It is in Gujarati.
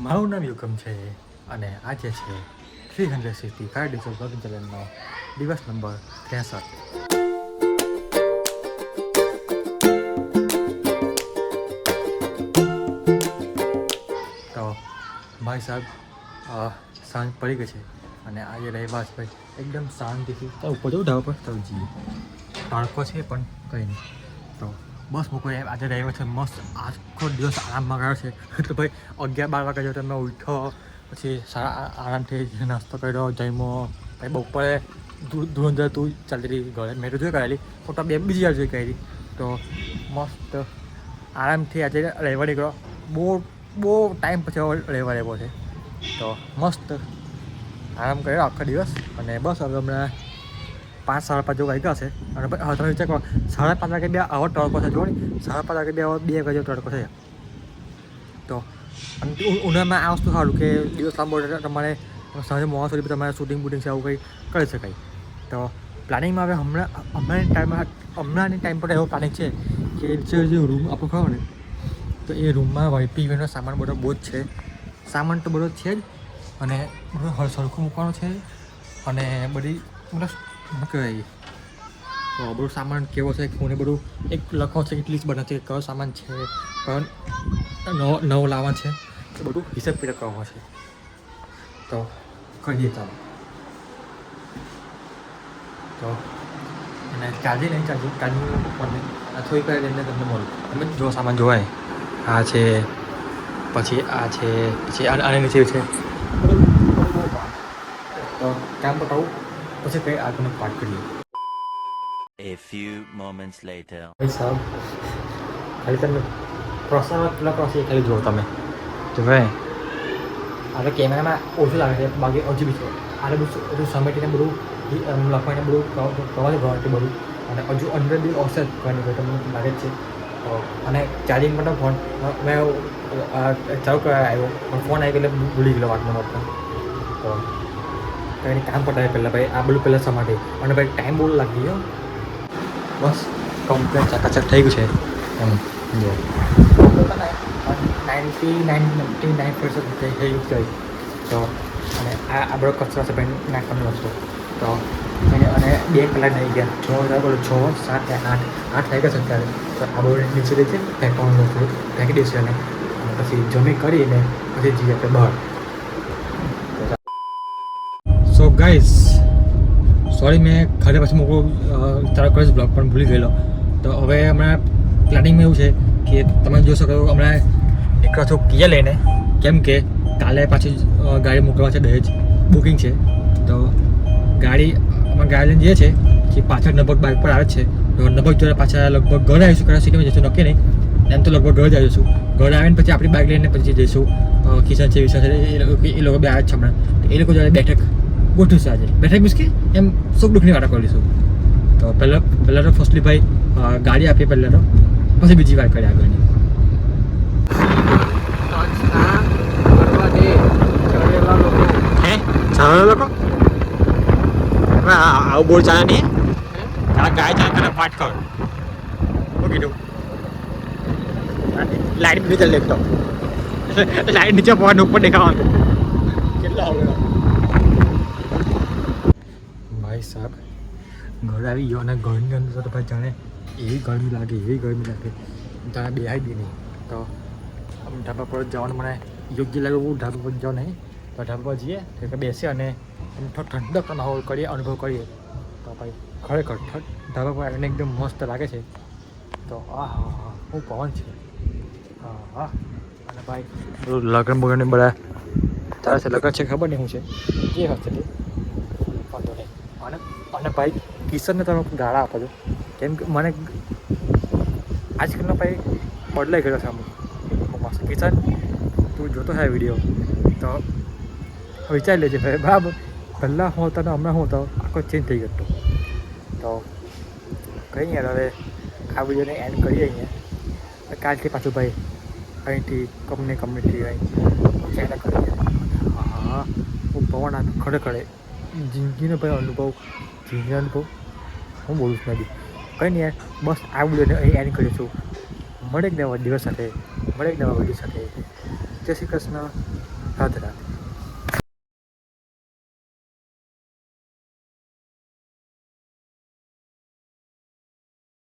મારું નામ યુગમ છે અને આજે છે 365 ડેઝ ઓફ બ્લોગિંગ ચેલેન્જનો દિવસ નંબર 63. તો ભાઈ સાહેબ સાંજ પડી ગઈ છે અને આજે રવિવાર છે ભાઈ એકદમ શાંતિથી તો ઉપર જવું ઢાબા પર તો જઈએ. તડકો છે પણ કંઈ નહીં. તો બસ મૂકો આજે રવિવાર છે, મસ્ત આખો દિવસ આરામમાં ગયો છે. એટલે ભાઈ 11-12 વાગે જો તમે ઉઠો પછી સારા આરામથી નાસ્તો કર્યો, જમ્યો, ભાઈ બપોરે ધૂળંધર તું ચાલતી રહી ઘરે. મેં તો જોઈ કરેલી ફોટો બીજી વાર જોઈ કરી. તો મસ્ત આરામથી આજે રવિવાર નીકળો. બહુ ટાઈમ પછી રવિવાર આવ્યો છે તો મસ્ત આરામ કર્યો આખો દિવસ. અને બસ હવે હમણાં 5-5:30 વાગ્યા છે અને ભાઈ તમે વિચાર કરો 5:30 વાગે બે આવો તડકો છે. જો ને 5:30 વાગે બે આવો 2 વાગે તડકો છે. તો અને ઉનાળામાં આ વસ્તુ સારું કે દિવસ લાંબો તમારે સાંજે મોડા સુધી તમારે શૂટિંગ બૂટિંગ છે આવું કંઈ કરી શકાય. તો પ્લાનિંગમાં હવે હમણાંની ટાઈમ પર એવો પ્લાનિંગ છે કે જે રૂમ આપણો ખરો ને તો એ રૂમમાં વાઈપીનો સામાન બધો બહુ જ છે. સામાન તો બધો છે જ અને બધું સરખું મૂકવાનું છે અને બધી મતલબ શું કહેવાય તો બધું સામાન કેવો છે કોને બધું એક લખો છે, એક લિસ્ટ બને છે કયો સામાન છે, કયો નવો લાવવા છે, એ બધું હિસાબ પીડા કરવો છે. તો કરીએ ચાલો. તો અને ચાર્જિંગ નહીં ચાર્જિંગ મને થોડી કરી લઈને તમને મળું. તમે જો સામાન જોવાય આ છે, પછી આ છે, પછી આની નીચે છે. તો કામ બતાવું પછી કંઈ આગળનો પાર્ટ કરીએ. A few moments later. ભાઈ સાહેબ ખાલી તમે પ્રોસેસમાં પેલા પ્રોસેસ ખાલી જુઓ તમે તો ભાઈ હવે કેમેરામાં ઓછું લાગે છે બાકી હજુ બી છે. આને બધું સમેટીને બધું લખવાને બધું કરવાનું ગણતરી બધું અને હજુ અંદર બી ઓછા જ કરવાની હોય તમને લાગે જ છે. અને ચાર્જિંગ માટે ફોન મેં ચાલુ કરવા આવ્યો પણ ફોન આવી ગયો એટલે ભૂલી ગયેલો વાતનો વાત. તો કંઈ કામ પતાવે પહેલાં ભાઈ આ બધું પહેલાં સમાટે અને ભાઈ ટાઈમ બહુ લાગી ગયો. બસ કમ્પ્લેટ ચકાચક થઈ ગયું છે એમ જો 99% થઈ ગયું છે. તો અને આ બધો કચરો છે ભાઈ નાખવાનો વસ્તુ. તો અને 2 કલાક થઈ ગયા 6, 7, 8 થઈ ગયા છે અત્યારે. તો આ બધું નીચે દે છે ફેંકવાનું વસ્તુ ફેંકી દઈશું અને પછી જમી કરીને પછી જઈએ આપણે બહાર. સો ગાઈસ સોરી મેં ઘરે પછી મૂકું તારા કરે બ્લોગ પણ ભૂલી ગયેલો. તો હવે હમણાં પ્લાનિંગમાં એવું છે કે તમે જોઈ શકો હમણાં નીકળો છો કિયા લઈને, કેમ કે કાલે પાછી ગાડી મોકલવા છે, દહેજ બુકિંગ છે. તો ગાડી લઈને જઈએ છે કે પાછળ નબક બાઇક પર આવે છે. તો નબક જોડે પાછા લગભગ ઘરે આવીશું, કદાચ સિટીમાં જઈશું નક્કી નહીં. એમ તો લગભગ ઘરે જ આવીશું. ઘરે આવીને પછી આપણી બાઇક લઈને પછી જઈશું કિશન છે વિશાલ છે એ લોકો બે આવે છે હમણાં. તો એ લોકો જોડે બેઠક ગોઠવું છે આજે. બેઠક મીન્સ કે એમ સુખ દુઃખની વાતો કરીશું. તો પહેલાં તો ફર્સ્ટલી ભાઈ ગાડી આપીએ પહેલાં તો પછી બીજી વાત કરીએ આગળની. લોકો આવું બોલ ચાલે નહીં ગાય ચાલે તને પાઠ કર શું કીધું લાઈટ નીચે લેખતો લાઈટ નીચે પવન ઉપર દેખાવાનું કેટલા હવે ભાઈ સાહેબ ઘરે આવી ગયો અને ઘરની અંદર તો ભાઈ જાણે એવી ગરમી લાગે જાણે બેહાય બી નહીં. તો ઢાબા પર જવાનું મને યોગ્ય લાગે એવું ઢાબા પર જાવ નહીં. તો ઢાબા પર જઈએ તો બેસીએ અને ઠંડક માહોલ કરીએ, અનુભવ કરીએ. તો ભાઈ ખરેખર ઢાબા પર આવીને એકદમ મસ્ત લાગે છે. તો હા હું પવન છે હા. અને ભાઈ લગ્ન બગન બધા તારા છે લગ્ન છે ખબર નહીં શું છે જે હશે તે વાંધો નહીં. અને ભાઈ કિશનને તમે ગાળા આપો છો કેમ કે મને આજકાલનો ભાઈ બદલાઈ ગયો છે અમુક મસ્ત. કિશન તું જોતો છે વિડીયો તો વિચારી લેજે ભાઈ બરાબર. પહેલાં હું હતો ને હમણાં હું હતો આખો ચેન્જ થઈ ગયો. તો કંઈ યાર હવે આ વિડીયોને એન્ડ કરીએ અહીંયા. કાલથી પાછું ભાઈ અહીંથી કંપનીથી અહીં ચેનલ કરીએ. હા હું પવન આ ખરેખર જિંદગીનો ભાઈ અનુભવ હું બોલું છું બી કંઈ નહીં યાર. બસ આ વિડીયોને અહીં એન્ડ કરીશું. મળે એક નવા દિવસ સાથે, મળે એક નવા વિડીયો સાથે. જય શ્રી કૃષ્ણ. રાધે રાધે.